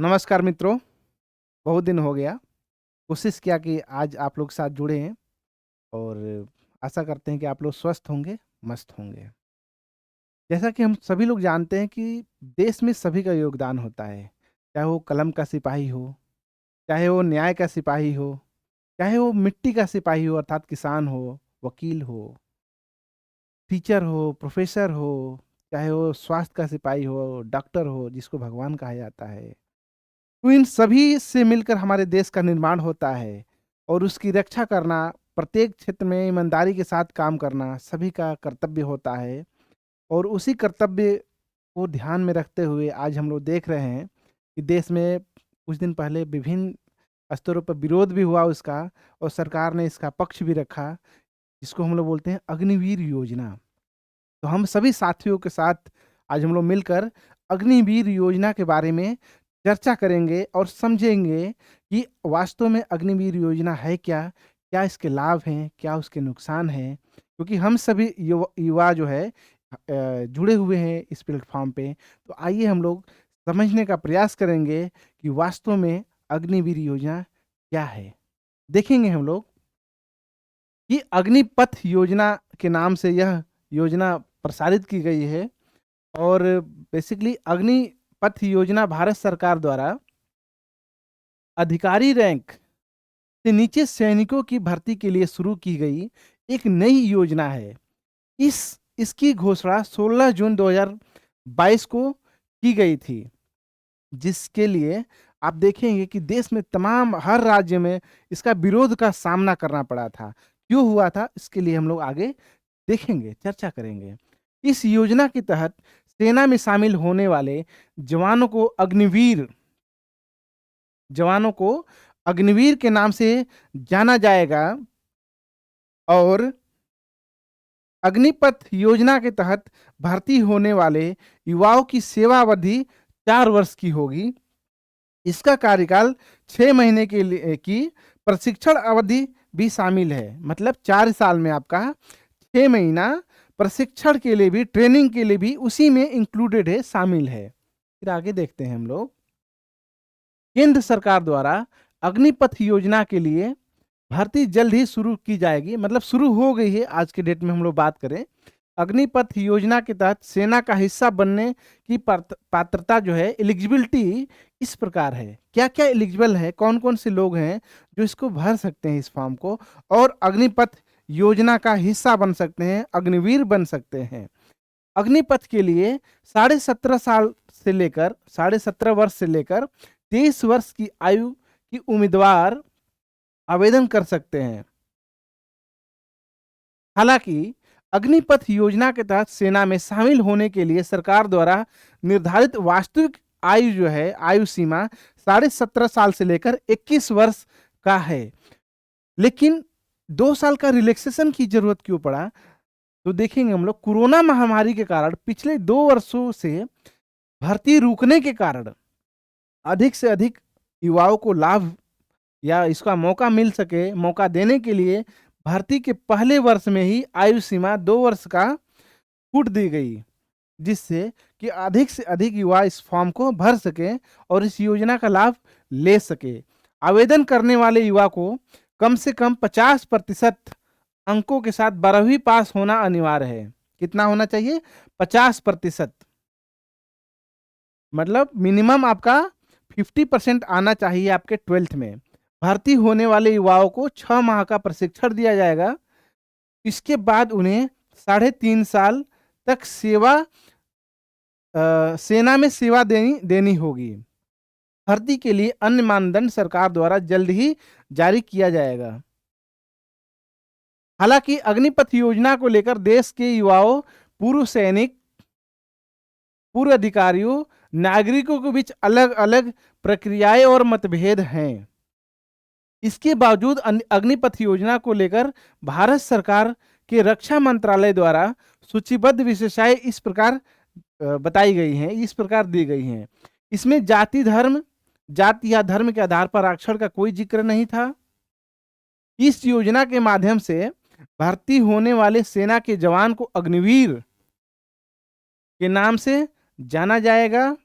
नमस्कार मित्रों, बहुत दिन हो गया। कोशिश किया कि आज आप लोग के साथ जुड़े हैं और आशा करते हैं कि आप लोग स्वस्थ होंगे, मस्त होंगे। जैसा कि हम सभी लोग जानते हैं कि देश में सभी का योगदान होता है, चाहे वो कलम का सिपाही हो, चाहे वो न्याय का सिपाही हो, चाहे वो मिट्टी का सिपाही हो अर्थात किसान हो, वकील हो, टीचर हो, प्रोफेसर हो, चाहे वो स्वास्थ्य का सिपाही हो, डॉक्टर हो जिसको भगवान कहा जाता है। तो इन सभी से मिलकर हमारे देश का निर्माण होता है और उसकी रक्षा करना, प्रत्येक क्षेत्र में ईमानदारी के साथ काम करना सभी का कर्तव्य होता है। और उसी कर्तव्य को ध्यान में रखते हुए आज हम लोग देख रहे हैं कि देश में कुछ दिन पहले विभिन्न स्तरों पर विरोध भी हुआ उसका, और सरकार ने इसका पक्ष भी रखा, जिसको हम लोग बोलते हैं अग्निवीर योजना। तो हम सभी साथियों के साथ आज हम लोग मिलकर अग्निवीर योजना के बारे में चर्चा करेंगे और समझेंगे कि वास्तव में अग्निवीर योजना है क्या, क्या इसके लाभ हैं, क्या उसके नुकसान हैं। क्योंकि हम सभी युवा युवा जो है जुड़े हुए हैं इस प्लेटफॉर्म पे। तो आइए हम लोग समझने का प्रयास करेंगे कि वास्तव में अग्निवीर योजना क्या है। देखेंगे हम लोग कि अग्निपथ योजना के नाम से यह योजना प्रसारित की गई है। और बेसिकली अग्निपथ योजना भारत सरकार द्वारा अधिकारी रैंक से नीचे सैनिकों की भर्ती के लिए शुरू की गई एक नई योजना है। इस इसकी घोषणा 16 जून 2022 को की गई थी, जिसके लिए आप देखेंगे कि देश में तमाम हर राज्य में इसका विरोध का सामना करना पड़ा था। क्यों हुआ था, इसके लिए हम लोग आगे देखेंगे, चर्चा करेंगे। इस योजना के तहत सेना में शामिल होने वाले जवानों को अग्निवीर जवानों को अग्निवीर के नाम से जाना जाएगा। और अग्निपथ योजना के तहत भर्ती होने वाले युवाओं की सेवा अवधि 4 वर्ष की होगी। इसका कार्यकाल 6 महीने के लिए की प्रशिक्षण अवधि भी शामिल है। मतलब 4 साल में आपका 6 महीना प्रशिक्षण के लिए भी, ट्रेनिंग के लिए भी उसी में इंक्लूडेड है, शामिल है। फिर आगे देखते हैं हम लोग। केंद्र सरकार द्वारा अग्निपथ योजना के लिए भर्ती जल्द ही शुरू की जाएगी। मतलब शुरू हो गई है आज के डेट में हम लोग बात करें। अग्निपथ योजना के तहत सेना का हिस्सा बनने की पात्रता जो है, एलिजिबिलिटी इस प्रकार है। क्या क्या एलिजिबल है, कौन कौन से लोग हैं जो इसको भर सकते हैं इस फॉर्म को और अग्निपथ योजना का हिस्सा बन सकते हैं, अग्निवीर बन सकते हैं। अग्निपथ के लिए 17.5 वर्ष से लेकर 23 वर्ष की आयु की उम्मीदवार आवेदन कर सकते हैं। हालांकि अग्निपथ योजना के तहत सेना में शामिल होने के लिए सरकार द्वारा निर्धारित वास्तविक आयु जो है, आयु सीमा 17.5 साल से लेकर 21 वर्ष का है। लेकिन 2 साल का रिलैक्सेशन की जरूरत क्यों पड़ा, तो देखेंगे हम लोग। कोरोना महामारी के कारण पिछले 2 वर्षों से भर्ती रुकने के कारण अधिक से अधिक युवाओं को लाभ या इसका मौका मिल सके, मौका देने के लिए भर्ती के पहले वर्ष में ही आयु सीमा 2 वर्ष का छूट दी गई, जिससे कि अधिक से अधिक युवा इस फॉर्म को भर सके और इस योजना का लाभ ले सके। आवेदन करने वाले युवा को कम से कम 50% अंकों के साथ 12वीं पास होना अनिवार्य है। कितना होना चाहिए? 50%। मतलब मिनिमम आपका 50% आना चाहिए आपके 12th में। भर्ती होने वाले युवाओं को 6 माह का प्रशिक्षण दिया जाएगा। इसके बाद उन्हें 3.5 साल तक सेना में सेवा देनी होगी। भर्ती के लिए अन्य मानदंड सरकार द्वारा जल्द ही जारी किया जाएगा। हालांकि अग्निपथ योजना को लेकर देश के युवाओं, पूर्व सैनिक, पूर्व अधिकारियों, नागरिकों के बीच अलग अलग प्रक्रियाएं और मतभेद हैं। इसके बावजूद अग्निपथ योजना को लेकर भारत सरकार के रक्षा मंत्रालय द्वारा सूचीबद्ध विशेषताएं इस प्रकार बताई गई हैं, इस प्रकार दी गई हैं। इसमें जाति या धर्म के आधार पर आरक्षण का कोई जिक्र नहीं था। इस योजना के माध्यम से भर्ती होने वाले सेना के जवान को अग्निवीर के नाम से जाना जाएगा।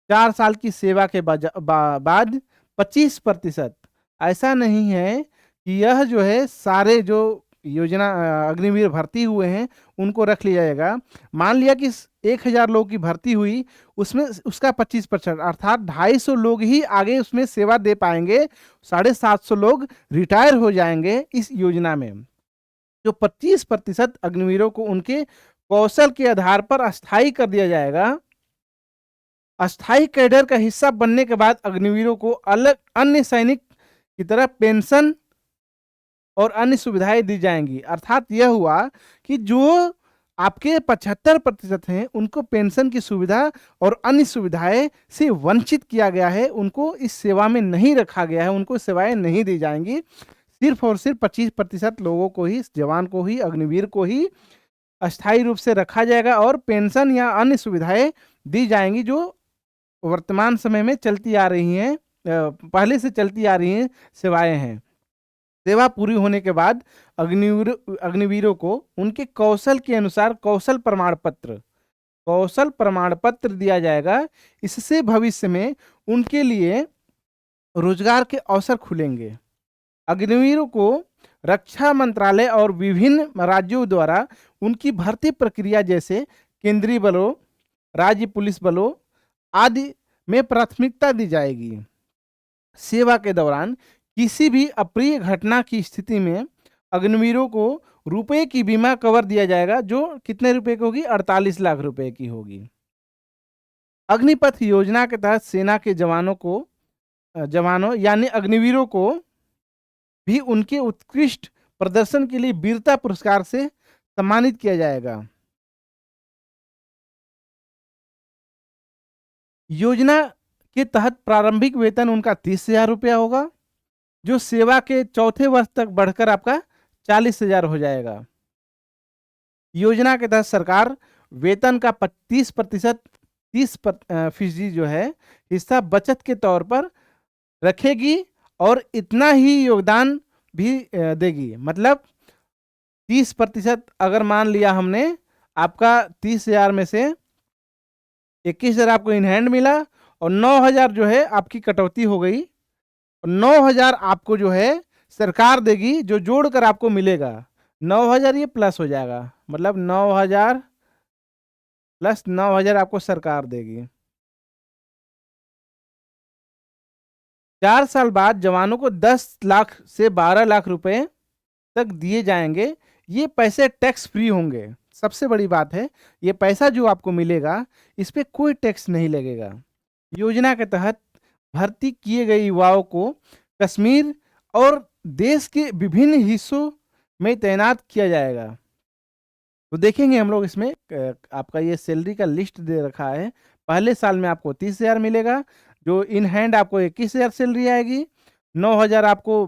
4 साल की सेवा के बाद 25%। ऐसा नहीं है कि यह जो है सारे जो योजना अग्निवीर भर्ती हुए हैं उनको रख लिया जाएगा। मान लिया कि 1000 लोग की भर्ती हुई, उसमें उसका 25% अर्थात 250 लोग ही आगे उसमें सेवा दे पाएंगे। 750 लोग रिटायर हो जाएंगे इस योजना में। जो 25% अग्निवीरों को उनके कौशल के आधार पर अस्थायी कर दिया जाएगा। अस्थायी कैडर का हिस्सा बनने के बाद अग्निवीरों को अलग अन्य सैनिक की तरह पेंशन और अन्य सुविधाएं दी जाएंगी। अर्थात यह हुआ कि जो आपके 75% हैं उनको पेंशन की सुविधा और अन्य सुविधाएं से वंचित किया गया है, उनको इस सेवा में नहीं रखा गया है, उनको सेवाएं नहीं दी जाएंगी। सिर्फ और सिर्फ 25% लोगों को ही, जवान को ही, अग्निवीर को ही अस्थायी रूप से रखा जाएगा और पेंशन या अन्य सुविधाएं दी जाएंगी जो वर्तमान समय में चलती आ रही हैं, पहले से चलती आ रही हैं सेवाएं हैं। सेवा पूरी होने के बाद अग्निवीरों को उनके कौशल के अनुसार कौशल प्रमाण पत्र दिया जाएगा। इससे भविष्य में उनके लिए रोजगार के अवसर खुलेंगे। अग्निवीरों को रक्षा मंत्रालय और विभिन्न राज्यों द्वारा उनकी भर्ती प्रक्रिया जैसे केंद्रीय बलों, राज्य पुलिस बलों आदि में प्राथमिकता दी जाएगी। सेवा के दौरान किसी भी अप्रिय घटना की स्थिति में अग्निवीरों को रुपए की बीमा कवर दिया जाएगा, जो कितने रुपए की होगी? 48 लाख रुपए की होगी। अग्निपथ योजना के तहत सेना के जवानों यानी अग्निवीरों को भी उनके उत्कृष्ट प्रदर्शन के लिए वीरता पुरस्कार से सम्मानित किया जाएगा। योजना के तहत प्रारंभिक वेतन उनका 30,000 रुपया होगा, जो सेवा के चौथे वर्ष तक बढ़कर आपका 40,000 हो जाएगा। योजना के तहत सरकार वेतन का 30% जो है हिस्सा बचत के तौर पर रखेगी और इतना ही योगदान भी देगी। मतलब 30%, अगर मान लिया हमने आपका 30,000 में से 21,000 आपको इन हैंड मिला और 9,000 जो है आपकी कटौती हो गई, 9,000 आपको जो है सरकार देगी, जो जोड़कर आपको मिलेगा 9,000, ये प्लस हो जाएगा। मतलब 9,000 प्लस 9,000 आपको सरकार देगी। 4 साल बाद जवानों को 10 लाख से 12 लाख रुपए तक दिए जाएंगे। ये पैसे टैक्स फ्री होंगे। सबसे बड़ी बात है, ये पैसा जो आपको मिलेगा इस पे कोई टैक्स नहीं लगेगा। योजना के तहत भर्ती किए गए युवाओं को कश्मीर और देश के विभिन्न हिस्सों में तैनात किया जाएगा। तो देखेंगे हम लोग इसमें आपका ये सैलरी का लिस्ट दे रखा है। पहले साल में आपको 30,000 मिलेगा, जो इन हैंड आपको 21,000 सैलरी आएगी। 9,000 आपको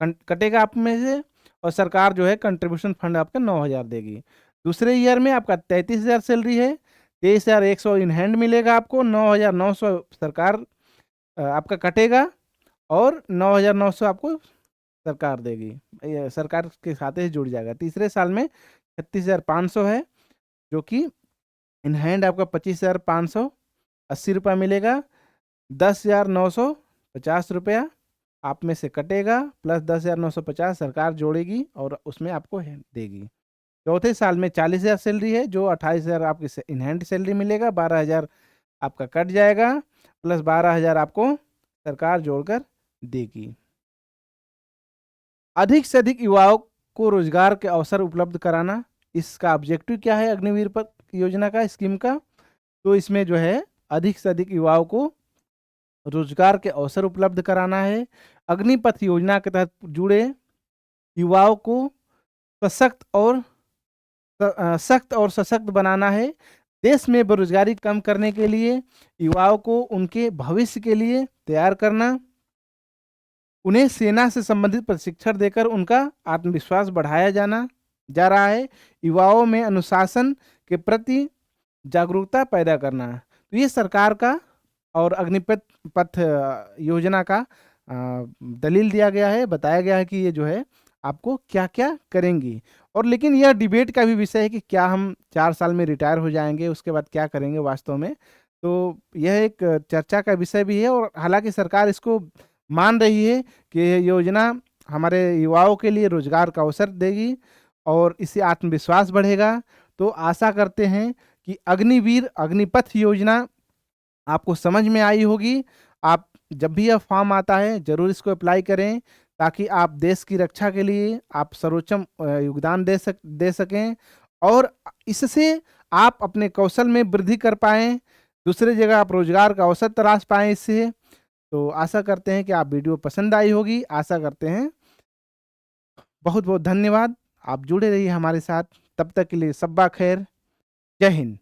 कटेगा आप में से और सरकार जो है कंट्रीब्यूशन फंड आपका 9,000 देगी। दूसरे ईयर में आपका 33,000 सैलरी है, 23,100 इन हैंड मिलेगा आपको, 9,900 सरकार आपका कटेगा और 9,900 आपको सरकार देगी, सरकार के खाते से जुड़ जाएगा। तीसरे साल में 36,500 है, जो कि इन हैंड आपका 25,580 रुपया मिलेगा। 10,950 रुपया आप में से कटेगा, प्लस 10,950 सरकार जोड़ेगी और उसमें आपको देगी। चौथे साल में 40,000 सैलरी है, जो 28,000 आपकी इन हैंड सैलरी मिलेगा, 12,000 आपका कट जाएगा, प्लस 12,000 आपको सरकार जोड़कर देगी। अधिक से अधिक युवाओं को रोजगार के अवसर उपलब्ध कराना, इसका ऑब्जेक्टिव क्या है अग्निवीर पर योजना का, स्कीम का? तो इसमें जो है अधिक से अधिक युवाओं को रोजगार के अवसर उपलब्ध कराना है। अग्निपथ योजना के तहत जुड़े युवाओं को सशक्त और सशक्त बनाना है। देश में बेरोजगारी कम करने के लिए युवाओं को उनके भविष्य के लिए तैयार करना, उन्हें सेना से संबंधित प्रशिक्षण देकर उनका आत्मविश्वास बढ़ाया जा रहा है। युवाओं में अनुशासन के प्रति जागरूकता पैदा करना। तो ये सरकार का और अग्निपथ योजना का दलील दिया गया है, बताया गया है कि ये जो है आपको क्या क्या करेंगी। और लेकिन यह डिबेट का भी विषय है कि क्या हम 4 साल में रिटायर हो जाएंगे, उसके बाद क्या करेंगे वास्तव में। तो यह एक चर्चा का विषय भी है, और हालांकि सरकार इसको मान रही है कि यह योजना हमारे युवाओं के लिए रोजगार का अवसर देगी और इससे आत्मविश्वास बढ़ेगा। तो आशा करते हैं कि अग्निवीर अग्निपथ योजना आपको समझ में आई होगी। आप जब भी यह फॉर्म आता है ज़रूर इसको अप्लाई करें, ताकि आप देश की रक्षा के लिए आप सर्वोच्चम योगदान दे सकें, और इससे आप अपने कौशल में वृद्धि कर पाएँ, दूसरे जगह आप रोजगार का अवसर तलाश पाएँ इससे। तो आशा करते हैं कि आप वीडियो पसंद आई होगी, आशा करते हैं। बहुत बहुत धन्यवाद। आप जुड़े रहिए हमारे साथ, तब तक के लिए सब्बा खैर। जय हिंद।